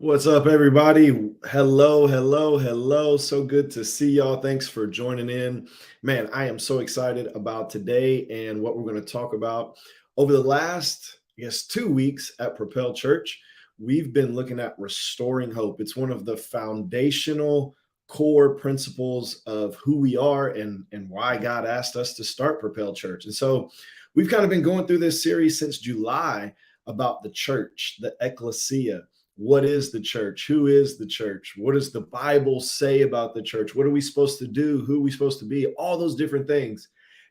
What's up, everybody? Hello, hello, hello. So good to see y'all. Thanks for joining in. Man, I am so excited about today and what we're going to talk about. Over the last, 2 weeks at Propel Church, we've been looking at restoring hope. It's one of the foundational core principles of who we are and why God asked us to start Propel Church. And so we've kind of been going through this series since July about the church, the ecclesia. What is the church? Who is the church? What does the Bible say about the church? What are we supposed to do? Who are we supposed to be? All those different things.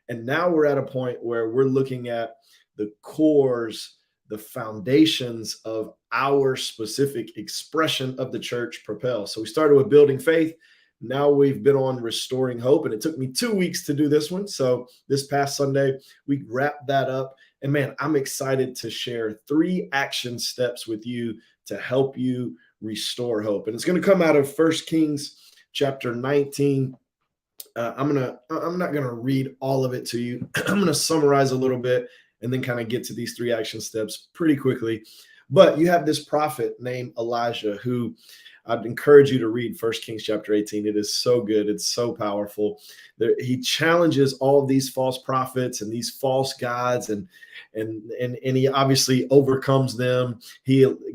And now we're at a point where we're looking at the cores, the foundations of our specific expression of the church, Propel. So we started with building faith. Now we've been on restoring hope, and it took me 2 weeks to do this one. So this past Sunday, we wrapped that up. And man, I'm excited to share 3 action steps with you to help you restore hope. And it's going to come out of 1 Kings chapter 19. I'm not gonna read all of it to you. I'm gonna summarize a little bit and then kind of get to these 3 action steps pretty quickly. But you have this prophet named Elijah who I'd encourage you to read 1 Kings chapter 18. It is so good. It's so powerful. He challenges all of these false prophets and these false gods, and he obviously overcomes them.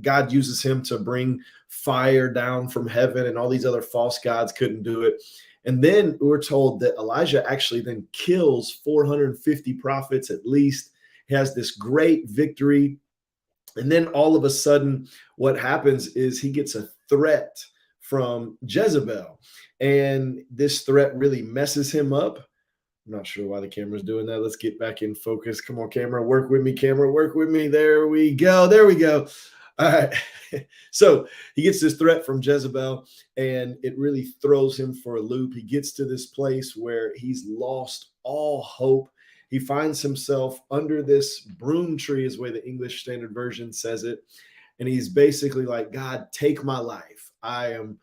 God uses him to bring fire down from heaven, and all these other false gods couldn't do it. And then we're told that Elijah actually then kills 450 prophets at least. He has this great victory. And then all of a sudden, what happens is he gets a threat from Jezebel. And this threat really messes him up. I'm not sure why the camera's doing that. Let's get back in focus. Come on, camera, work with me. Camera, work with me. There we go. There we go. All right. So he gets this threat from Jezebel, and it really throws him for a loop. He gets to this place where he's lost all hope. He finds himself under this broom tree, is the way the English Standard Version says it. And he's basically like, God, take my life. I am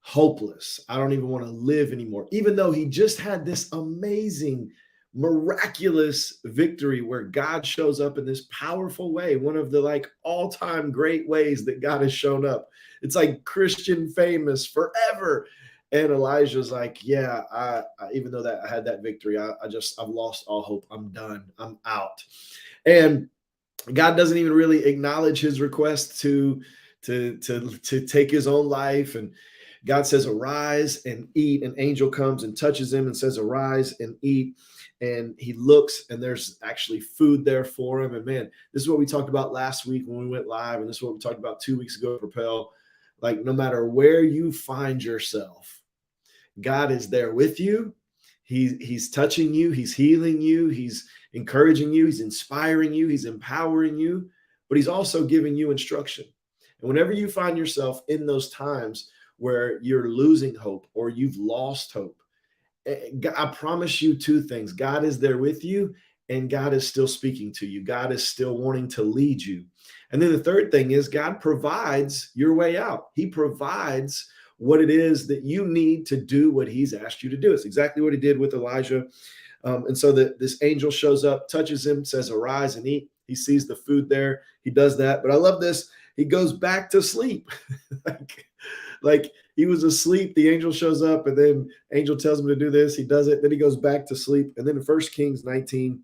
hopeless. I don't even want to live anymore. Even though he just had this amazing, miraculous victory where God shows up in this powerful way, one of the like all-time great ways that God has shown up. It's like Christian famous forever. And Elijah's like, yeah, I even though that I had that victory, I've lost all hope. I'm done. I'm out. And God doesn't even really acknowledge his request to take his own life. And God says, arise and eat. An angel comes and touches him and says, arise and eat. And he looks, and there's actually food there for him. And man, this is what we talked about last week when we went live. And this is what we talked about 2 weeks ago at Propel. Like, no matter where you find yourself, God is there with you. He's touching you. He's healing you. He's encouraging you. He's inspiring you. He's empowering you. But he's also giving you instruction. And whenever you find yourself in those times where you're losing hope or you've lost hope, I promise you 2 things. God is there with you, and God is still speaking to you. God is still wanting to lead you. And then the third thing is God provides your way out. He provides what it is that you need to do what he's asked you to do. It's exactly what he did with Elijah. And so this angel shows up, touches him, says, arise and eat. He sees the food there. He does that. But I love this. He goes back to sleep. like he was asleep. The angel shows up, and then angel tells him to do this. He does it. Then he goes back to sleep. And then in 1 Kings 19,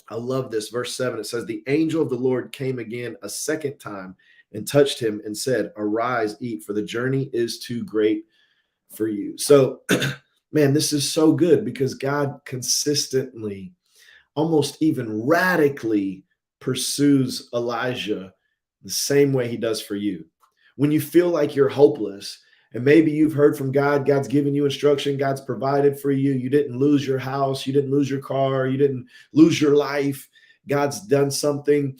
I love this. Verse 7, it says, the angel of the Lord came again a second time and touched him and said, arise, eat, for the journey is too great for you. So, man, this is so good because God consistently, almost even radically pursues Elijah the same way he does for you. When you feel like you're hopeless, and maybe you've heard from God, God's given you instruction, God's provided for you, you didn't lose your house, you didn't lose your car, you didn't lose your life, God's done something,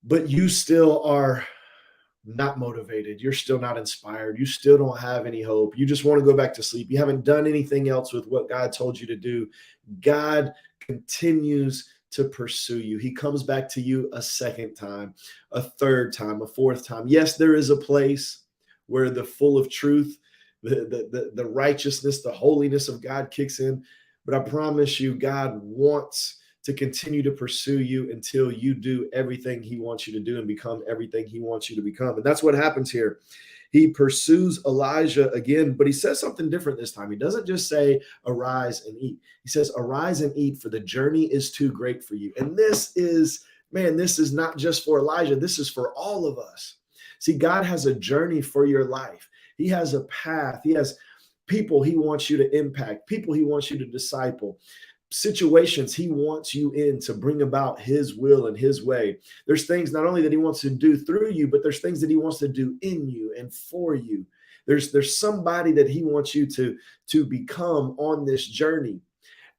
but you still are not motivated. You're still not inspired. You still don't have any hope. You just want to go back to sleep. You haven't done anything else with what God told you to do. God continues to pursue you. He comes back to you a second time, a third time, a fourth time. Yes, there is a place where the full of truth, the righteousness, the holiness of God kicks in. But I promise you, God wants to continue to pursue you until you do everything he wants you to do and become everything he wants you to become. And that's what happens here. He pursues Elijah again, but he says something different this time. He doesn't just say, arise and eat. He says, arise and eat, for the journey is too great for you. And this is, man, this is not just for Elijah. This is for all of us. See, God has a journey for your life. He has a path. He has people he wants you to impact, people he wants you to disciple, situations he wants you in to bring about his will and his way. There's things not only that he wants to do through you, but there's things that he wants to do in you and for you. There's somebody that he wants you to become on this journey.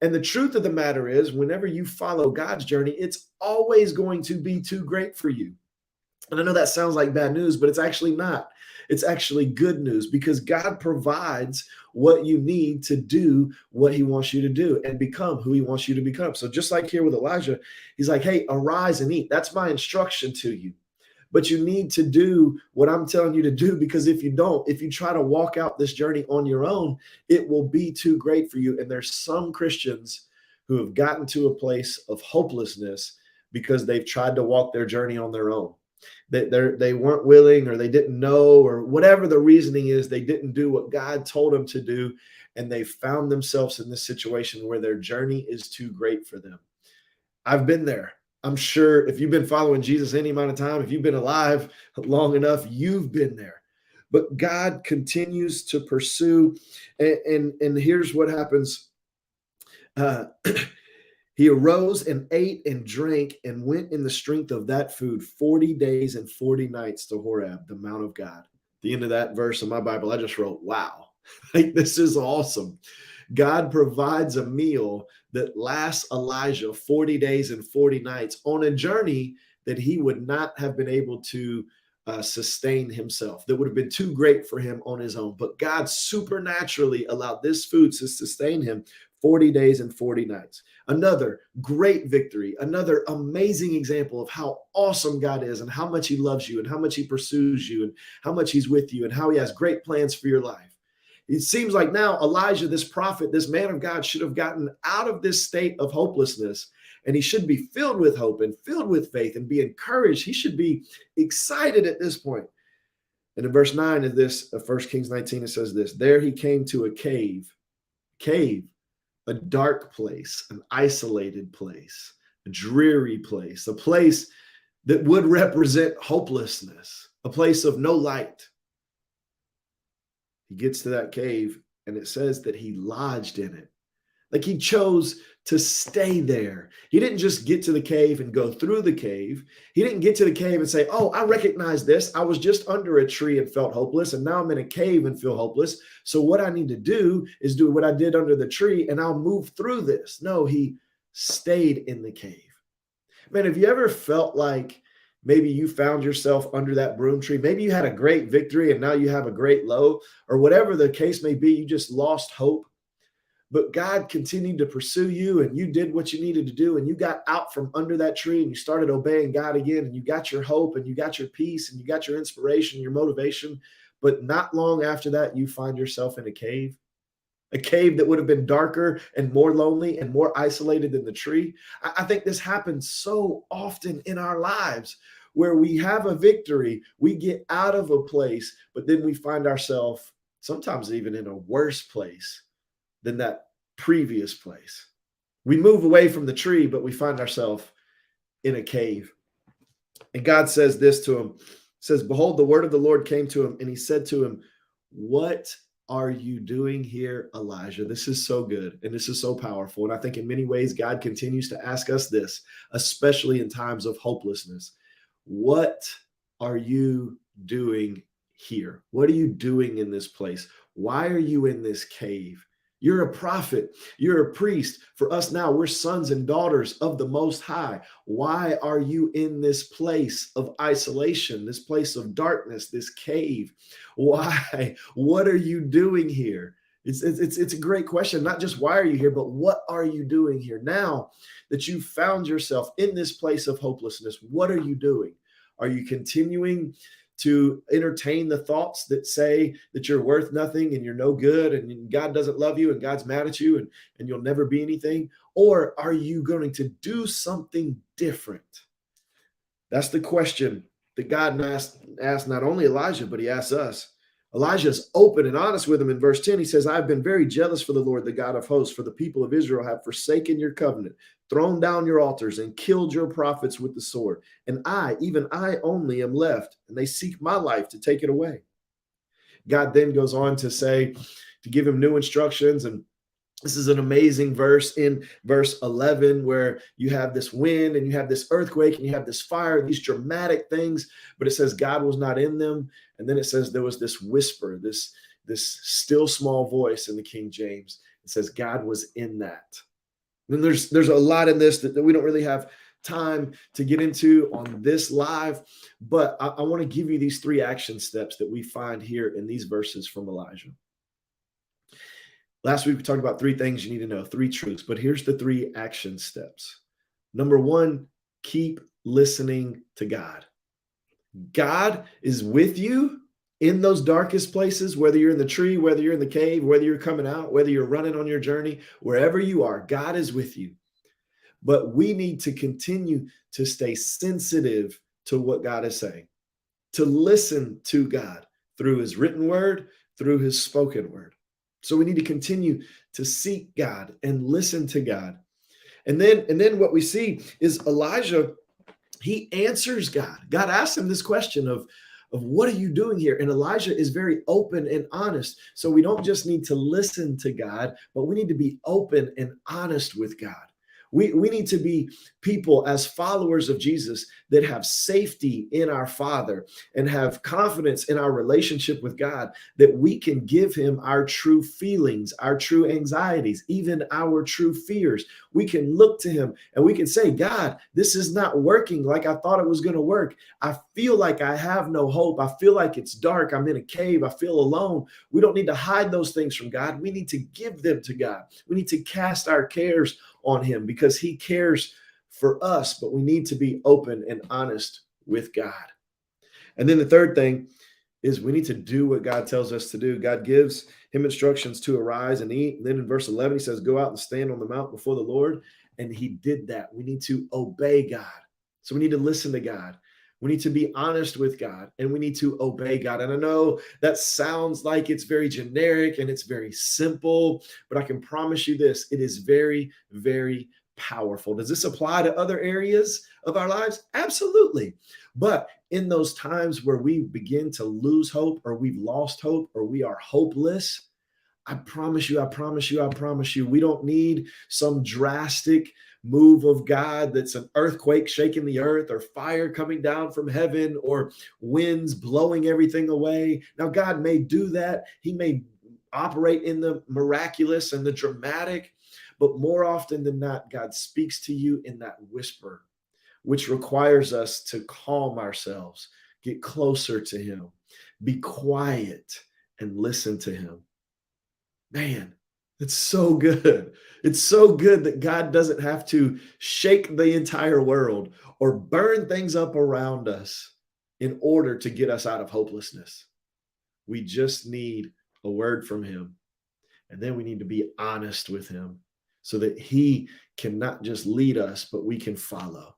And the truth of the matter is, whenever you follow God's journey, it's always going to be too great for you. And I know that sounds like bad news, but it's actually not. It's actually good news, because God provides what you need to do what he wants you to do and become who he wants you to become. So just like here with Elijah, he's like, hey, arise and eat. That's my instruction to you. But you need to do what I'm telling you to do, because if you don't, if you try to walk out this journey on your own, it will be too great for you. And there's some Christians who have gotten to a place of hopelessness because they've tried to walk their journey on their own. They weren't willing, or they didn't know, or whatever the reasoning is, they didn't do what God told them to do. And they found themselves in this situation where their journey is too great for them. I've been there. I'm sure if you've been following Jesus any amount of time, if you've been alive long enough, you've been there. But God continues to pursue. And here's what happens. He arose and ate and drank and went in the strength of that food 40 days and 40 nights to Horeb, the Mount of God. At the end of that verse in my Bible, I just wrote, wow, like, this is awesome. God provides a meal that lasts Elijah 40 days and 40 nights on a journey that he would not have been able to sustain himself, that would have been too great for him on his own. But God supernaturally allowed this food to sustain him 40 days and 40 nights. Another great victory, another amazing example of how awesome God is and how much he loves you and how much he pursues you and how much he's with you and how he has great plans for your life. It seems like now Elijah, this prophet, this man of God, should have gotten out of this state of hopelessness, and he should be filled with hope and filled with faith and be encouraged. He should be excited at this point. And in verse 9 of this, of 1 Kings 19, it says this: there he came to a cave, a dark place, an isolated place, a dreary place, a place that would represent hopelessness, a place of no light. He gets to that cave, and it says that he lodged in it. Like, he chose to stay there. He didn't just get to the cave and go through the cave. He didn't get to the cave and say, oh, I recognize this. I was just under a tree and felt hopeless, and now I'm in a cave and feel hopeless. So what I need to do is do what I did under the tree, and I'll move through this. No, he stayed in the cave. Man, have you ever felt like maybe you found yourself under that broom tree? Maybe you had a great victory and now you have a great low, or whatever the case may be, you just lost hope. But God continued to pursue you, and you did what you needed to do, and you got out from under that tree, and you started obeying God again, and you got your hope, and you got your peace, and you got your inspiration, your motivation. But not long after that, you find yourself in a cave that would have been darker and more lonely and more isolated than the tree. I think this happens so often in our lives, where we have a victory, we get out of a place, but then we find ourselves sometimes even in a worse place than that previous place. We move away from the tree, but we find ourselves in a cave. And God says this to him. It says, behold, the word of the Lord came to him, and he said to him, what are you doing here, Elijah? This is so good, and this is so powerful. And I think in many ways, God continues to ask us this, especially in times of hopelessness. What are you doing here? What are you doing in this place? Why are you in this cave? You're a prophet. You're a priest. For us now, we're sons and daughters of the Most High. Why are you in this place of isolation, this place of darkness, this cave? Why? What are you doing here? It's a great question. Not just why are you here, but what are you doing here? Now that you've found yourself in this place of hopelessness, what are you doing? Are you continuing to entertain the thoughts that say that you're worth nothing and you're no good and God doesn't love you and God's mad at you and you'll never be anything? Or are you going to do something different? That's the question that God asked not only Elijah, but he asks us. Elijah's open and honest with him in verse 10. He says, I've been very jealous for the Lord, the God of hosts, for the people of Israel have forsaken your covenant, thrown down your altars, and killed your prophets with the sword. And I, even I only, am left, and they seek my life to take it away. God then goes on to say, to give him new instructions. And this is an amazing verse in verse 11 where you have this wind and you have this earthquake and you have this fire, these dramatic things, but it says God was not in them. And then it says there was this whisper, this still small voice in the King James. It says God was in that. And there's a lot in this that we don't really have time to get into on this live, but I want to give you these 3 action steps that we find here in these verses from Elijah. Last week, we talked about 3 things you need to know, 3 truths, but here's the 3 action steps. Number 1, keep listening to God. God is with you in those darkest places, whether you're in the tree, whether you're in the cave, whether you're coming out, whether you're running on your journey, wherever you are, God is with you. But we need to continue to stay sensitive to what God is saying, to listen to God through his written word, through his spoken word. So we need to continue to seek God and listen to God. And then what we see is Elijah, he answers God. God asks him this question of what are you doing here? And Elijah is very open and honest. So we don't just need to listen to God, but we need to be open and honest with God. We need to be people as followers of Jesus that have safety in our Father and have confidence in our relationship with God, that we can give him our true feelings, our true anxieties, even our true fears. We can look to him and we can say, God, this is not working like I thought it was going to work. I feel like I have no hope. I feel like it's dark. I'm in a cave. I feel alone. We don't need to hide those things from God. We need to give them to God. We need to cast our cares on him because he cares for us, but we need to be open and honest with God. And then the third thing is we need to do what God tells us to do. God gives him instructions to arise and eat. And then in verse 11, he says, go out and stand on the mount before the Lord. And he did that. We need to obey God. So we need to listen to God. We need to be honest with God and we need to obey God. And I know that sounds like it's very generic and it's very simple, but I can promise you this, it is very, very powerful. Does this apply to other areas of our lives? Absolutely. But in those times where we begin to lose hope or we've lost hope or we are hopeless, I promise you, we don't need some drastic move of God that's an earthquake shaking the earth or fire coming down from heaven or winds blowing everything away. Now, God may do that. He may operate in the miraculous and the dramatic, but more often than not, God speaks to you in that whisper, which requires us to calm ourselves, get closer to him, be quiet, and listen to him. Man, it's so good. It's so good that God doesn't have to shake the entire world or burn things up around us in order to get us out of hopelessness. We just need a word from him. And then we need to be honest with him so that he can not just lead us, but we can follow.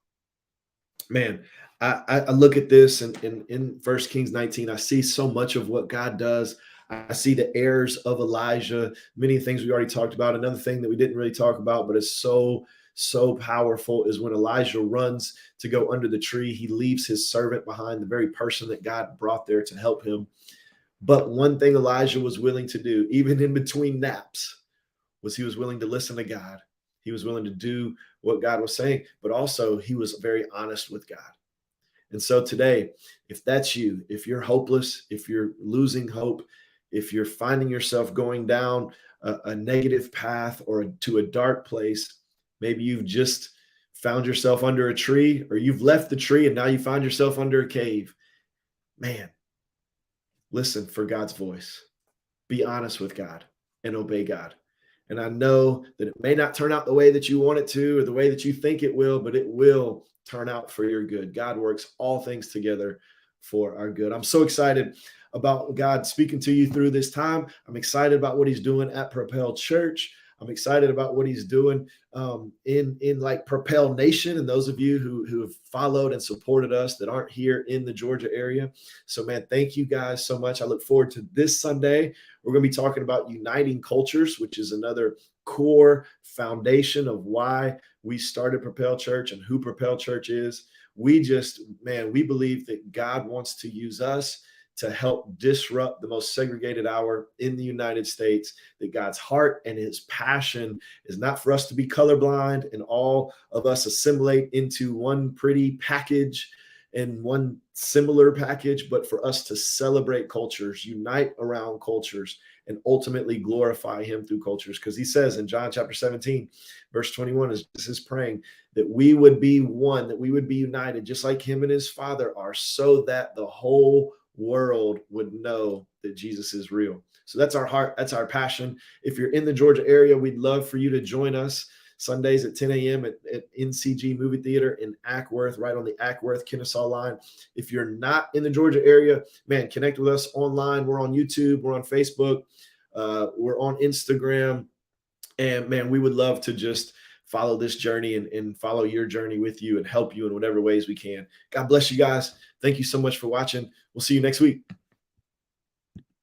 Man, I look at this and in 1 Kings 19, I see so much of what God does. I see the errors of Elijah, many things we already talked about. Another thing that we didn't really talk about, but is so powerful is when Elijah runs to go under the tree, he leaves his servant behind, the very person that God brought there to help him. But one thing Elijah was willing to do, even in between naps, was he was willing to listen to God. He was willing to do what God was saying, but also he was very honest with God. And so today, if that's you, if you're hopeless, if you're losing hope, if you're finding yourself going down a negative path or to a dark place, maybe you've just found yourself under a tree or you've left the tree and now you find yourself under a cave. Man, listen for God's voice. Be honest with God and obey God. And I know that it may not turn out the way that you want it to or the way that you think it will, but it will turn out for your good. God works all things together for our good. I'm so excited about God speaking to you through this time. I'm excited about what he's doing at Propel Church. I'm excited about what he's doing in like Propel Nation, and those of you who have followed and supported us that aren't here in the Georgia area. So, man, thank you guys so much. I look forward to this Sunday. We're going to be talking about uniting cultures, which is another core foundation of why we started Propel Church and who Propel Church is. We just, man, we believe that God wants to use us to help disrupt the most segregated hour in the United States, that God's heart and his passion is not for us to be colorblind and all of us assimilate into one pretty package and one similar package, but for us to celebrate cultures, unite around cultures, and ultimately glorify him through cultures. Because he says in John chapter 17, verse 21, is this is praying that we would be one, that we would be united, just like him and his Father are, so that the whole world would know that Jesus is real. So that's our heart. That's our passion. If you're in the Georgia area, we'd love for you to join us Sundays at 10 a.m. at NCG Movie Theater in Ackworth, right on the Ackworth-Kennesaw line. If you're not in the Georgia area, man, connect with us online. We're on YouTube. We're on Facebook. We're on Instagram. And, man, we would love to just follow this journey and follow your journey with you and help you in whatever ways we can. God bless you guys. Thank you so much for watching. We'll see you next week.